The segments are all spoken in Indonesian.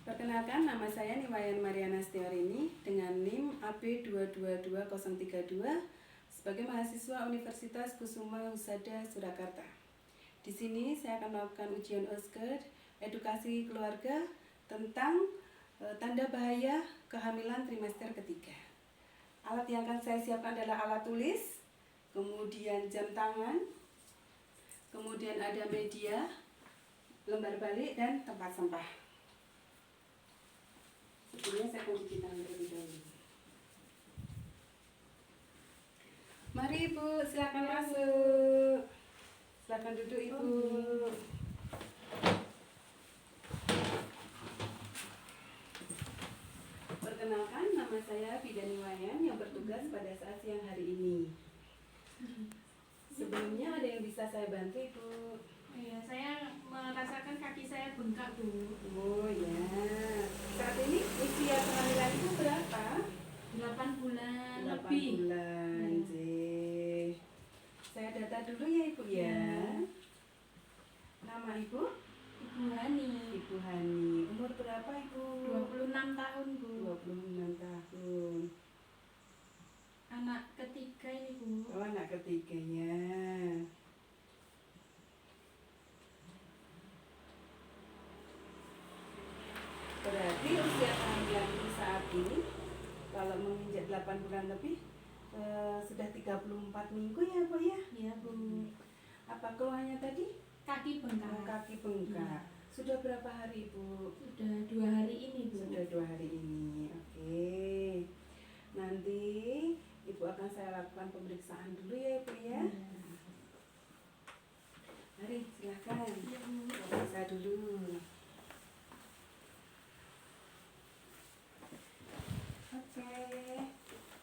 Perkenalkan, nama saya Niwayan Mariana Setiarini dengan NIM AB222032 sebagai mahasiswa Universitas Kusuma Husada Surakarta. Di sini saya akan melakukan ujian OSCE edukasi keluarga tentang tanda bahaya kehamilan trimester ketiga. Alat yang akan saya siapkan adalah alat tulis, kemudian jam tangan, kemudian ada media, lembar balik, dan tempat sampah. Sebelumnya saya akan cuci tangan terlebih dahulu. Mari Ibu, silakan masuk. Silakan duduk Ibu. Perkenalkan, nama saya Bidan Niwayan yang bertugas pada saat siang hari ini. Sebelumnya ada yang bisa saya bantu Ibu? Iya, saya merasakan kaki saya bengkak, Bu. Oh ya. Saat ini usia kehamilan Ibu berapa? 8 bulan 8 lebih. bulan. Ya. Jeh. Saya data dulu ya Ibu ya. Ya. Nama Ibu? Ibu Hani. Ibu Hani. Umur berapa Ibu? 26 tahun, Bu. 26 tahun. Anak ketiga ini, Bu. Oh, anak ketiganya. Berarti usia kehamilan Ibu saat ini kalau menginjak 8 bulan lebih sudah 34 minggu ya Bu ya? Iya, Bu. Apa keluhannya tadi? Kaki bengkak. Kaki bengkak. Sudah berapa hari Ibu? Sudah 2 hari ini, Bu. Sudah 2 hari ini. Oke. Nanti Ibu akan saya lakukan pemeriksaan dulu ya Ibu ya. Mari silakan. Iya, Bu. Periksa dulu. Oke.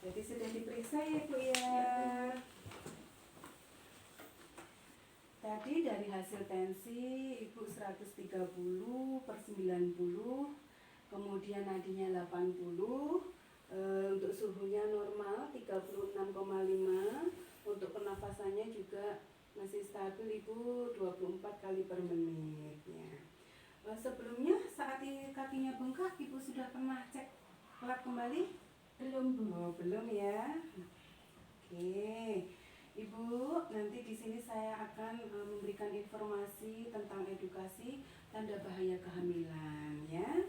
Jadi sudah diperiksa ya Bu ya. Tadi dari hasil tensi Ibu 130/90, kemudian nadinya 80, untuk suhunya normal 36,5, untuk pernafasannya juga masih stabil Ibu 24 kali per menit ya. Sebelumnya saat kakinya bengkak Ibu sudah pernah cek lab kembali? Belum, Bu. Oh, belum ya. Oke. Ibu, nanti di sini saya akan memberikan informasi tentang edukasi tanda bahaya kehamilan ya.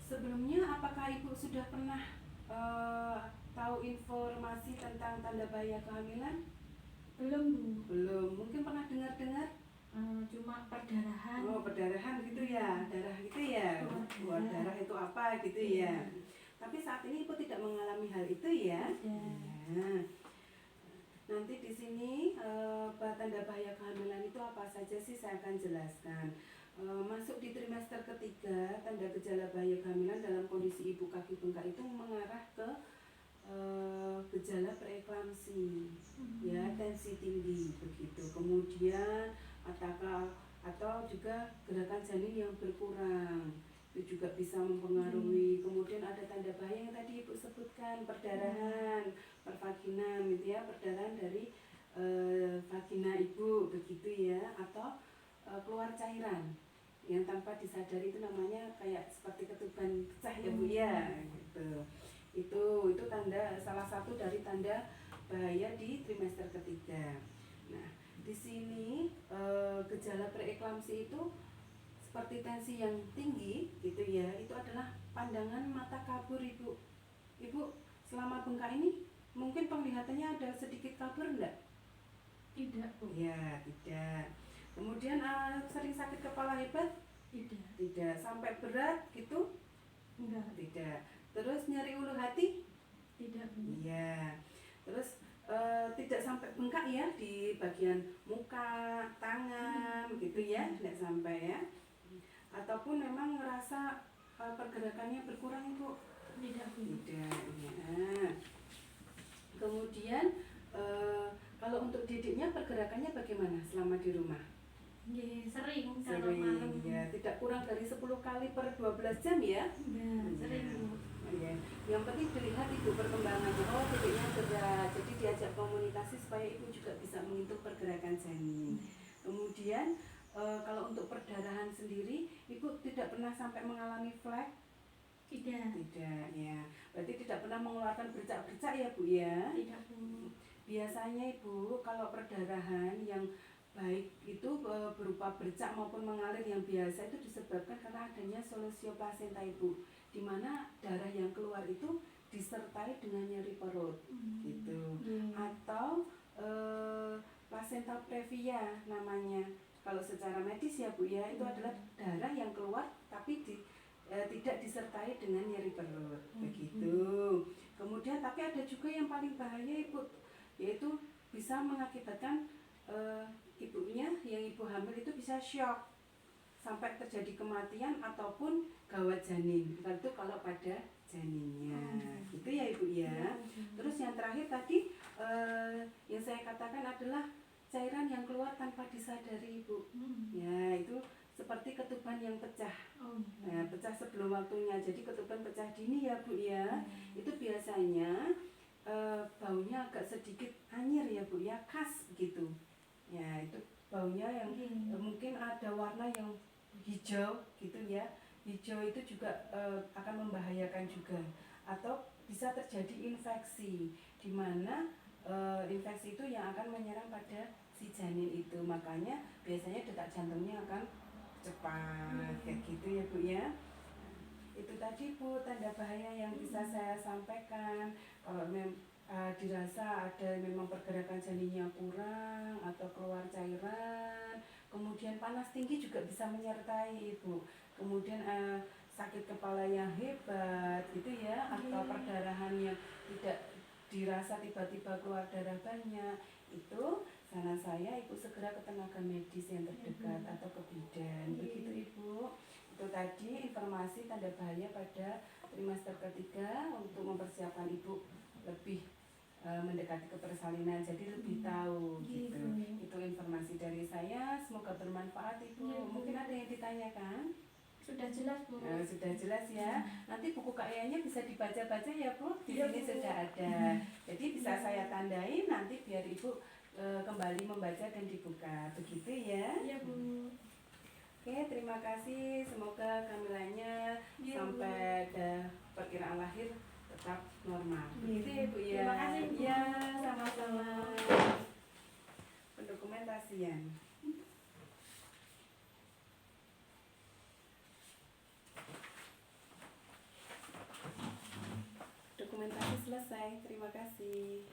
Sebelumnya apakah Ibu sudah pernah tahu informasi tentang tanda bahaya kehamilan? Belum, Bu. Belum. Mungkin pernah dengar-dengar? Cuma perdarahan. Oh, perdarahan gitu ya. Darah gitu ya. Keluar darah. Darah itu apa gitu ya. Tapi saat ini Ibu tidak mengalami hal itu ya. Nah, nanti di sini tanda bahaya kehamilan itu apa saja sih saya akan jelaskan. Masuk di trimester ketiga, tanda gejala bahaya kehamilan dalam kondisi ibu kaki bengkak itu mengarah ke gejala preeklamsi, ya, tensi tinggi begitu. Kemudian atau juga gerakan janin yang berkurang, itu juga bisa mempengaruhi. Kemudian ada tanda bahaya yang tadi Ibu sebutkan, perdarahan, pervaginam gitu ya, perdarahan dari vagina Ibu begitu ya, atau keluar cairan yang tanpa disadari, itu namanya kayak seperti ketuban pecah ya Bu ya gitu. Itu tanda, salah satu dari tanda bahaya di trimester ketiga. Nah, di sini gejala preeklamsi itu seperti tensi yang tinggi gitu ya, itu adalah pandangan mata kabur Ibu. Ibu selama bengkak ini mungkin penglihatannya ada sedikit kabur enggak? Tidak, Bu. Ya, tidak. Kemudian sering sakit kepala hebat? Tidak. Tidak. Sampai berat gitu? Enggak. Tidak. Terus nyeri ulu hati? Tidak, Bu. Iya. Terus tidak sampai bengkak ya di bagian muka, tangan gitu ya, tidak sampai ya. Ataupun memang ngerasa pergerakannya berkurang Ibu? Tidak, Bu. Tidak ya. Kemudian kalau untuk didiknya pergerakannya bagaimana selama di rumah? Sering kalau malam. Ya, tidak kurang dari 10 kali per 12 jam ya? Ya, sering, Bu. Ya. Yang penting dilihat Ibu perkembangannya. Oh, didiknya gerak, jadi diajak komunikasi supaya Ibu juga bisa menghitung pergerakan janin. Kemudian kalau untuk perdarahan sendiri, Ibu tidak pernah sampai mengalami flek? Tidak. Tidak, ya. Berarti tidak pernah mengeluarkan bercak-bercak ya, Bu ya? Tidak, Bu. Biasanya Ibu, kalau perdarahan yang baik itu berupa bercak maupun mengalir yang biasa itu disebabkan karena adanya solusio placenta Ibu, di mana darah yang keluar itu disertai dengan nyeri perut, gitu. Atau placenta previa namanya. Kalau secara medis ya Bu ya, itu adalah darah yang keluar tapi tidak disertai dengan nyeri perut, begitu. Kemudian tapi ada juga yang paling bahaya Ibu, yaitu bisa mengakibatkan ibunya yang ibu hamil itu bisa syok sampai terjadi kematian ataupun gawat janin. Itu kalau pada janinnya, gitu ya Ibu ya. Terus yang terakhir tadi yang saya katakan adalah cairan yang keluar tanpa disadari Ibu. Ya, itu seperti ketuban yang pecah. Nah, pecah sebelum waktunya. Jadi ketuban pecah dini ya Bu ya. Itu biasanya baunya agak sedikit anyir ya Bu ya, khas gitu. Ya, itu baunya yang mungkin ada warna yang hijau gitu ya. Hijau itu juga akan membahayakan juga. Atau bisa terjadi infeksi, di mana infeksi itu yang akan menyerang pada si janin itu. Makanya biasanya detak jantungnya akan cepat, kayak gitu ya Bu ya. Itu tadi Bu tanda bahaya yang bisa saya sampaikan. Kalau dirasa ada memang pergerakan janinnya kurang atau keluar cairan, kemudian panas tinggi juga bisa menyertai Ibu. Kemudian sakit kepala yang hebat gitu ya, atau perdarahan yang tidak dirasa tiba-tiba keluar darah banyak, itu saran saya Ibu segera ke tenaga medis yang terdekat atau ke bidan, begitu Ibu. Itu tadi informasi tanda bahaya pada trimester ketiga untuk mempersiapkan Ibu lebih mendekati kepersalinan, jadi lebih tahu gitu. Itu informasi dari saya, semoga bermanfaat Ibu. Mungkin ada yang ditanyakan? Sudah jelas Bu. Sudah jelas ya. Nanti buku KIA-nya bisa dibaca-baca ya Bu. Di sini sudah ada. Jadi bisa saya tandain nanti biar Ibu kembali membaca dan dibuka. Begitu ya? Iya Bu. Oke, terima kasih. Semoga kehamilannya sampai ada perkiraan lahir tetap normal. Begitu ya Bu ya. Terima kasih Bu. Ya, sama-sama. Pendokumentasian. Dokumentasi selesai. Terima kasih.